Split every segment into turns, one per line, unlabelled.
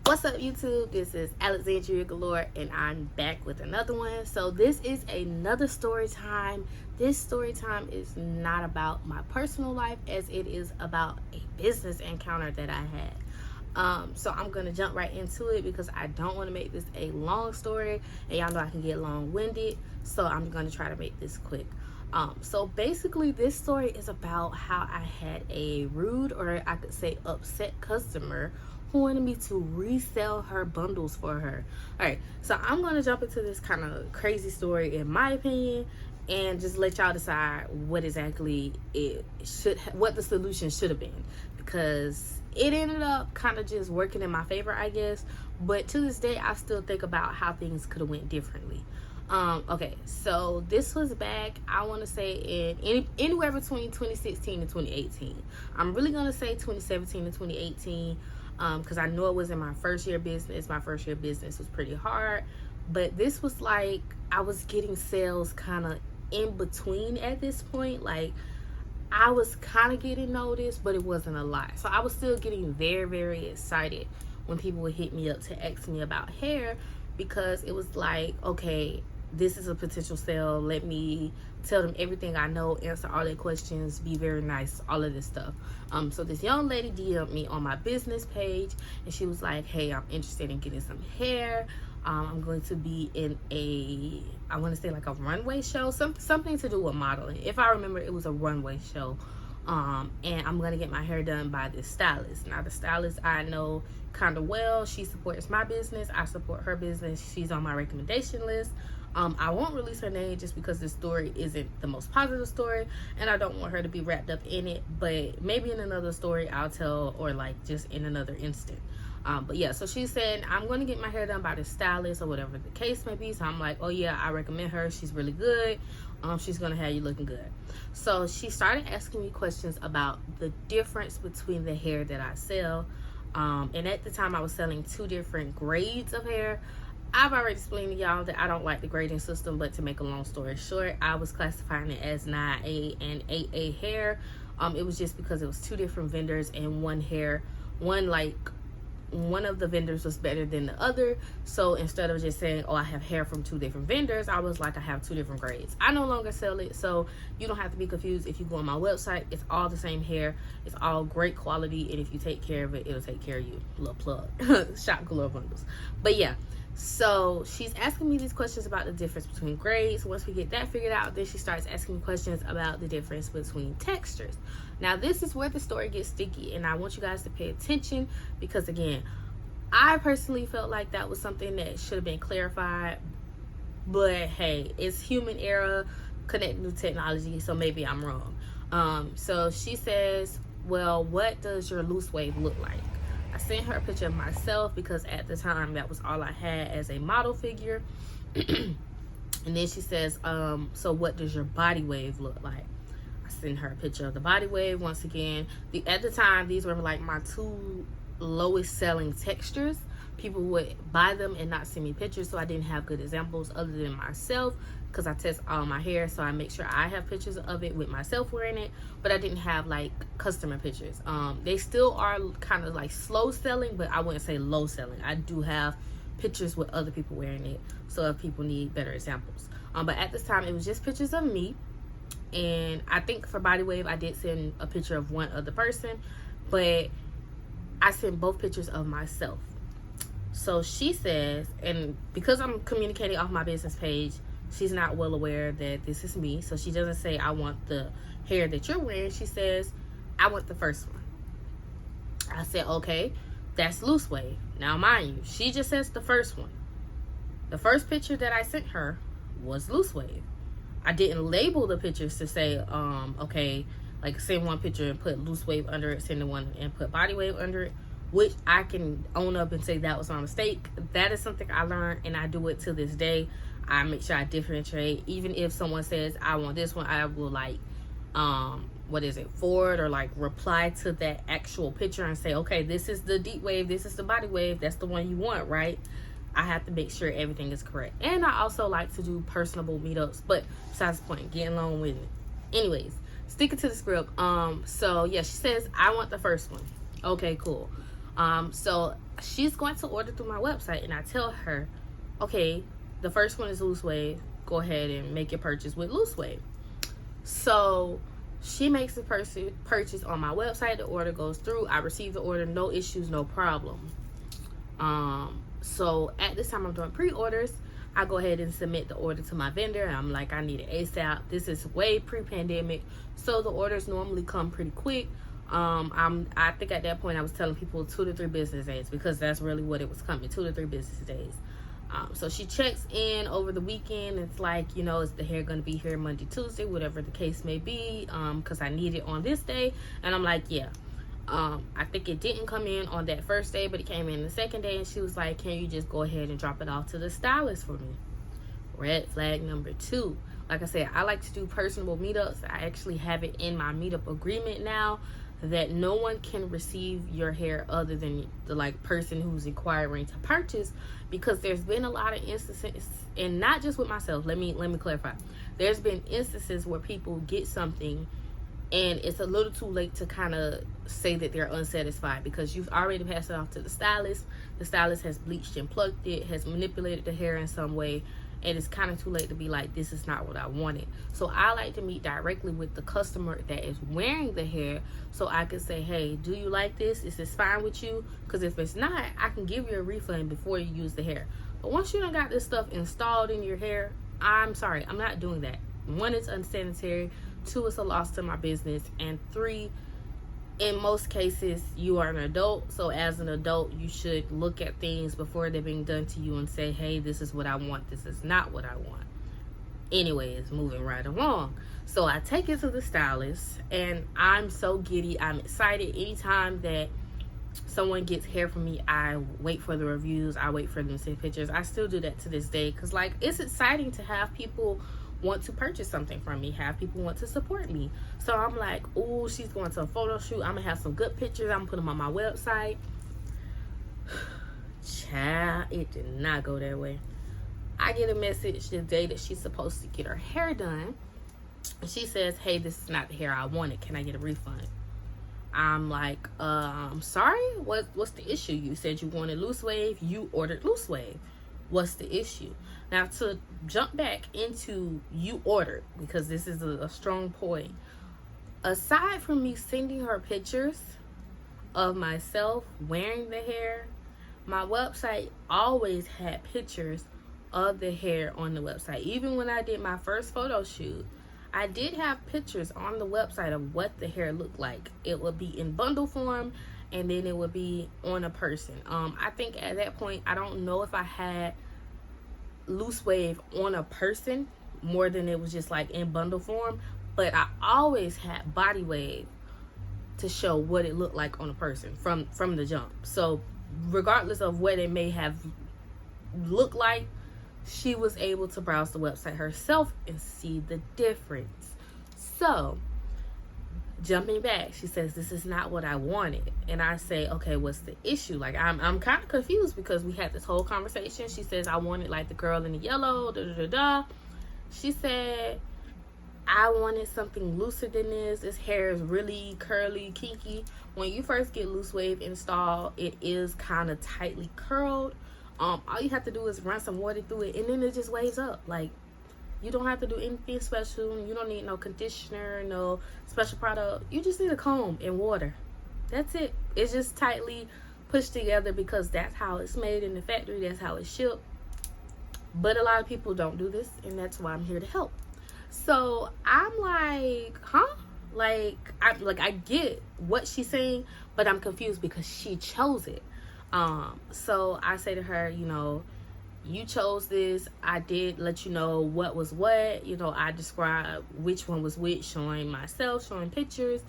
What's up, YouTube? This is Alexandria Galore, and I'm back with another one. So this is another story time. This story time is not about my personal life, as it is about a business encounter that I had. So I'm gonna jump right into it because I don't want to make this a long story, and y'all know I can get long-winded. So I'm gonna try to make this quick. So basically, this story is about how I had a rude, or I could say upset, customer who wanted me to resell her bundles for her. All right, so I'm gonna jump into this kind of crazy story in my opinion, and just let y'all decide what exactly what the solution should have been, because it ended up kind of just working in my favor, I guess. But to this day, I still think about how things could have went differently. Okay, so this was back, I want to say in anywhere between 2016 and 2018. I'm really gonna say 2017 to 2018, because I know it was in my first year business. My first year business was pretty hard, but this was like I was getting sales kind of in between at this point. Like, I was kind of getting noticed, but it wasn't a lot. So I was still getting very, very excited when people would hit me up to ask me about hair, because it was like, okay, this is a potential sale. Let me tell them everything I know, answer all their questions, be very nice, all of this stuff. So this young lady DM'd me on my business page, and she was like, hey, I'm interested in getting some hair. I'm going to be in I want to say like a runway show, something to do with modeling. If I remember, it was a runway show. And I'm gonna get my hair done by this stylist. Now, the stylist I know kind of well. She supports my business, I support her business. She's on my recommendation list. I won't release her name just because this story isn't the most positive story, and I don't want her to be wrapped up in it. But maybe in another story I'll tell, or like just in another instant. But yeah, so she said, I'm going to get my hair done by the stylist, or whatever the case may be. So I'm like, oh yeah, I recommend her. She's really good. She's going to have you looking good. So she started asking me questions about the difference between the hair that I sell. And at the time, I was selling 2 different grades of hair. I've already explained to y'all that I don't like the grading system, but to make a long story short, I was classifying it as 9A and 8A hair. It was just because it was 2 different vendors, and one of the vendors was better than the other. So instead of just saying, oh, I have hair from 2 different vendors, I was like, I have 2 different grades. I no longer sell it, so you don't have to be confused. If you go on my website, it's all the same hair. It's all great quality, and if you take care of it, it'll take care of you. Little plug. Shop Galore Bundles. But yeah, so she's asking me these questions about the difference between grades. Once we get that figured out, then she starts asking me questions about the difference between textures. Now, this is where the story gets sticky, and I want you guys to pay attention, because again, I personally felt like that was something that should have been clarified. But hey, it's human error connected to technology, so maybe I'm wrong. So she says, well, what does your loose wave look like? I sent her a picture of myself, because at the time that was all I had as a model figure. And then she says, so what does your body wave look like? I sent her a picture of the body wave. Once again, at the time, these were like my 2 lowest selling textures. People would buy them and not send me pictures, so I didn't have good examples other than myself, because I test all my hair, so I make sure I have pictures of it with myself wearing it, but I didn't have like customer pictures. They still are kind of like slow selling, but I wouldn't say low selling. I do have pictures with other people wearing it, so if people need better examples. But at this time, it was just pictures of me. And I think for body wave, I did send a picture of one other person, but I sent both pictures of myself. So she says, and because I'm communicating off my business page, she's not well aware that this is me. So she doesn't say, I want the hair that you're wearing. She says, I want the first one. I said, okay, that's loose wave. Now, mind you, she just says the first one. The first picture that I sent her was loose wave. I didn't label the pictures to say, okay, like send one picture and put loose wave under it, send the one and put body wave under it, which I can own up and say that was my mistake. That is something I learned, and I do it to this day. I make sure I differentiate. Even if someone says, I want this one, I will like, forward or like reply to that actual picture and say, okay, this is the deep wave, this is the body wave, that's the one you want, right? I have to make sure everything is correct. And I also like to do personable meetups, but besides the point, getting along with it. Anyways, sticking to the script. So yeah, she says, I want the first one. Okay, cool. So she's going to order through my website, and I tell her, okay, the first one is loose wave. Go ahead and make your purchase with loose wave. So she makes the purchase on my website. The order goes through. I receive the order, no issues, no problem. So at this time I'm doing pre-orders. I go ahead and submit the order to my vendor, and I'm like, I need it ASAP. This is way pre-pandemic, so the orders normally come pretty quick. I think at that point I was telling people 2 to 3 business days, because that's really what it was coming, 2 to 3 business days. So she checks in over the weekend. It's like, is the hair going to be here Monday, Tuesday, whatever the case may be, because I need it on this day. And I'm like, yeah. I think it didn't come in on that first day, but it came in the second day, and she was like, can you just go ahead and drop it off to the stylist for me? Red flag number 2. Like I said, I like to do personable meetups. I actually have it in my meetup agreement now that no one can receive your hair other than the person who's inquiring to purchase, because there's been a lot of instances, and not just with myself. Let me clarify. There's been instances where people get something and it's a little too late to kind of say that they're unsatisfied, because you've already passed it off to the stylist. The stylist has bleached and plucked it, has manipulated the hair in some way, and it's kind of too late to be like, this is not what I wanted. So I like to meet directly with the customer that is wearing the hair, so I can say, hey, do you like this? Is this fine with you? Because if it's not, I can give you a refund before you use the hair. But once you done got this stuff installed in your hair, I'm sorry, I'm not doing that. 1, it's unsanitary. 2, it's a loss to my business. And 3, in most cases, you are an adult. So as an adult, you should look at things before they're being done to you and say, hey, this is what I want. This is not what I want. Anyways, moving right along. So I take it to the stylist, and I'm so giddy. I'm excited. Anytime that someone gets hair from me, I wait for the reviews. I wait for them to send pictures. I still do that to this day, because it's exciting to have people want to purchase something from me, have people want to support me. So I'm like, oh, she's going to a photo shoot. I'm gonna have some good pictures. I'm gonna put them on my website. Child, it did not go that way. I get a message the day that she's supposed to get her hair done, and she says, hey, this is not the hair I wanted. Can I get a refund? I'm like, I'm sorry, what's the issue? You said you wanted loose wave. You ordered loose wave. What's the issue? Now, to jump back into you ordered, because this is a strong point. Aside from me sending her pictures of myself wearing the hair, my website always had pictures of the hair on the website. Even when I did my first photo shoot, I did have pictures on the website of what the hair looked like. It would be in bundle form, and then it would be on a person. I think at that point, I don't know if I had loose wave on a person more than it was just in bundle form, but I always had body wave to show what it looked like on a person from the jump. So regardless of what it may have looked like, she was able to browse the website herself and see the difference. So jumping back, she says, this is not what I wanted. And I say, okay, what's the issue? I'm kind of confused, because we had this whole conversation. She says, I wanted the girl in the yellow, She said, I wanted something looser than this. This hair is really curly, kinky. When you first get loose wave installed, it is kind of tightly curled. All you have to do is run some water through it, and then it just waves up. You don't have to do anything special. You don't need no conditioner, no special product. You just need a comb and water. That's it. It's just tightly pushed together, because that's how it's made in the factory. That's how it's shipped. But a lot of people don't do this, and that's why I'm here to help. So I'm like, huh? I get what she's saying, but I'm confused because she chose it. So I say to her, you chose this. I did let you know what was what. I described which one was which, showing myself, showing pictures.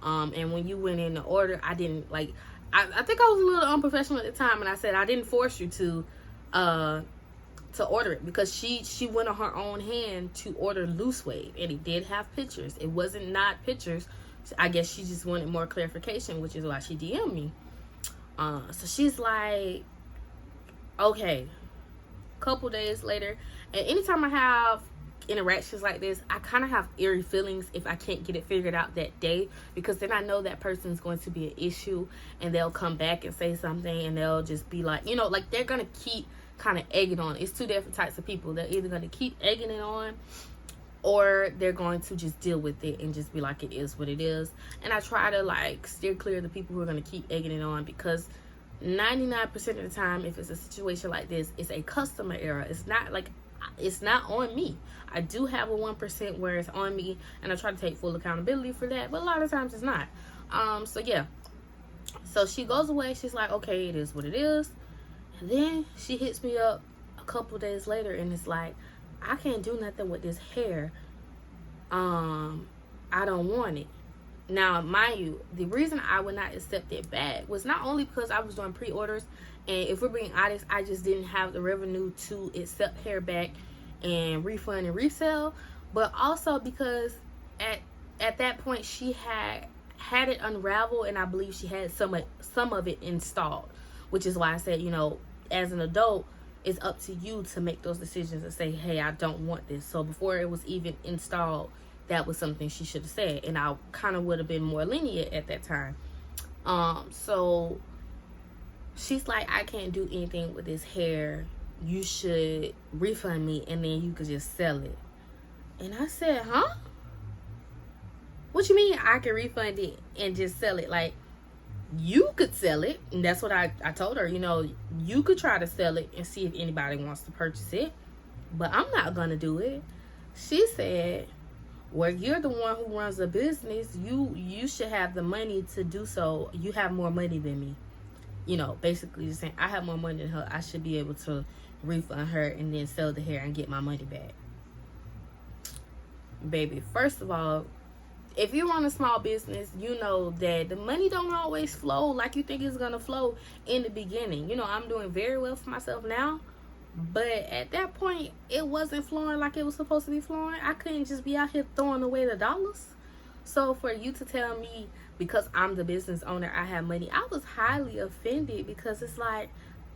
And when you went in the order, I didn't I think I was a little unprofessional at the time, and I said I didn't force you to order it, because she went on her own hand to order loose wave, and it did have pictures. It wasn't not pictures. I guess she just wanted more clarification, which is why she DM'd me. So she's like, okay. Couple days later, and anytime I have interactions like this, I kind of have eerie feelings if I can't get it figured out that day, because then I know that person's going to be an issue, and they'll come back and say something, and they'll just be like, like they're going to keep kind of egging on. It's two different types of people. They're either going to keep egging it on, or they're going to just deal with it and just be like, it is what it is. And I try to like steer clear of the people who are going to keep egging it on, because 99% of the time, if it's a situation like this, it's a customer error. It's not on me. I do have a 1% where it's on me, and I try to take full accountability for that, but a lot of times it's not. So yeah. So she goes away. She's like, okay, it is what it is. And then she hits me up a couple days later, and it's like, I can't do nothing with this hair. I don't want it. Now, mind you, the reason I would not accept it back was not only because I was doing pre-orders, and if we're being honest, I just didn't have the revenue to accept hair back and refund and resell, but also because at that point she had it unraveled, and I believe she had some of it installed, which is why I said, as an adult, it's up to you to make those decisions and say, hey, I don't want this. So before it was even installed, that was something she should have said, and I kind of would have been more lenient at that time. So she's like, I can't do anything with this hair. You should refund me, and then you could just sell it. And I said, huh? What you mean I can refund it and just sell it? Like, you could sell it. And that's what I told her. You could try to sell it and see if anybody wants to purchase it, but I'm not going to do it. She said, well, you're the one who runs the business. You should have the money to do so. You have more money than me. Basically just saying, I have more money than her. I should be able to refund her and then sell the hair and get my money back. Baby, first of all, if you run a small business, you know that the money don't always flow like you think it's going to flow in the beginning. I'm doing very well for myself now, but at that point, it wasn't flowing like it was supposed to be flowing. I couldn't just be out here throwing away the dollars. So for you to tell me, because I'm the business owner, I have money, I was highly offended, because it's like,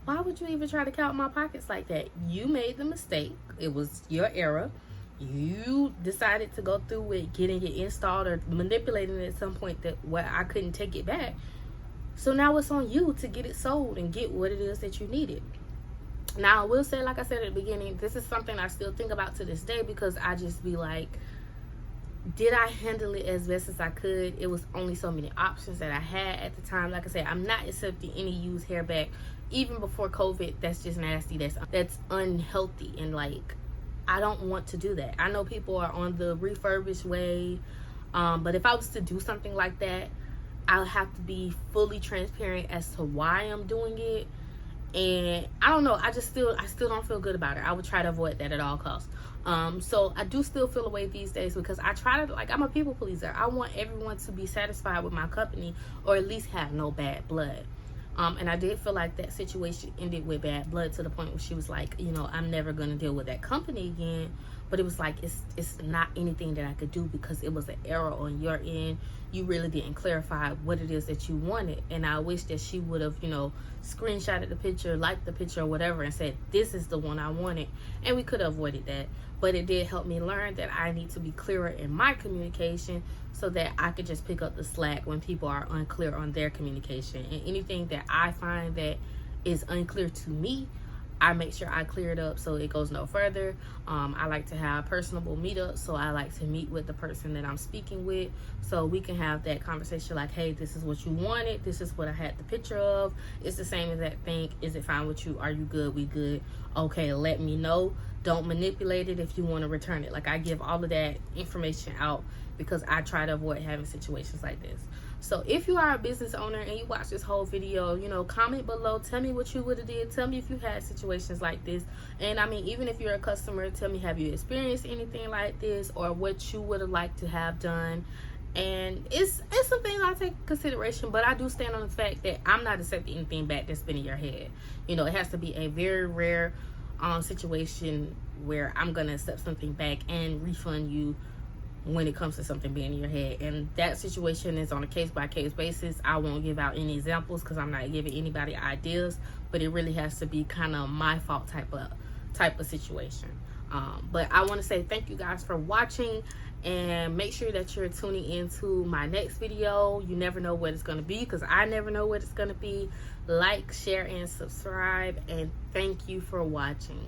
why would you even try to count my pockets like that? You made the mistake. It was your error. You decided to go through with getting it installed or manipulating it at some point where I couldn't take it back. So now it's on you to get it sold and get what it is that you needed. Now, I will say, like I said at the beginning, this is something I still think about to this day, because I just be like, did I handle it as best as I could? It was only so many options that I had at the time. Like I said, I'm not accepting any used hair back. Even before COVID, that's just nasty. That's unhealthy, and like, I don't want to do that. I know people are on the refurbished way, but if I was to do something like that, I'll have to be fully transparent as to why I'm doing it. And I don't know, I still don't feel good about it. I would try to avoid that at all costs. So I do still feel away these days, because I try to, I'm a people pleaser. I want everyone to be satisfied with my company, or at least have no bad blood. And I did feel like that situation ended with bad blood, to the point where she was like, I'm never going to deal with that company again. But it was like, it's not anything that I could do, because it was an error on your end. You really didn't clarify what it is that you wanted. And I wish that she would have, screenshotted the picture, liked the picture or whatever, and said, this is the one I wanted. And we could have avoided that. But it did help me learn that I need to be clearer in my communication, so that I could just pick up the slack when people are unclear on their communication. And anything that I find that is unclear to me, I make sure I clear it up so it goes no further. I like to have personable meetups, so I like to meet with the person that I'm speaking with, so we can have that conversation like, hey, this is what you wanted, this is what I had the picture of, it's the same exact thing, is it fine with you, are you good, we good, okay, let me know. Don't manipulate it if you want to return it. Like, I give all of that information out, because I try to avoid having situations like this. So if you are a business owner and you watch this whole video, comment below. Tell me what you would have did. Tell me if you had situations like this. And I mean, even if you're a customer, tell me, have you experienced anything like this, or what you would have liked to have done. And it's some things I take into consideration, but I do stand on the fact that I'm not accepting anything back that's been in your head. It has to be a very rare situation where I'm gonna accept something back and refund you when it comes to something being in your head. And that situation is on a case-by-case basis. I won't give out any examples, because I'm not giving anybody ideas, but it really has to be kind of my fault type of situation. But I want to say thank you guys for watching, and make sure that you're tuning into my next video. You never know what it's going to be, because I never know what it's going to be. Like, share, and subscribe, and thank you for watching.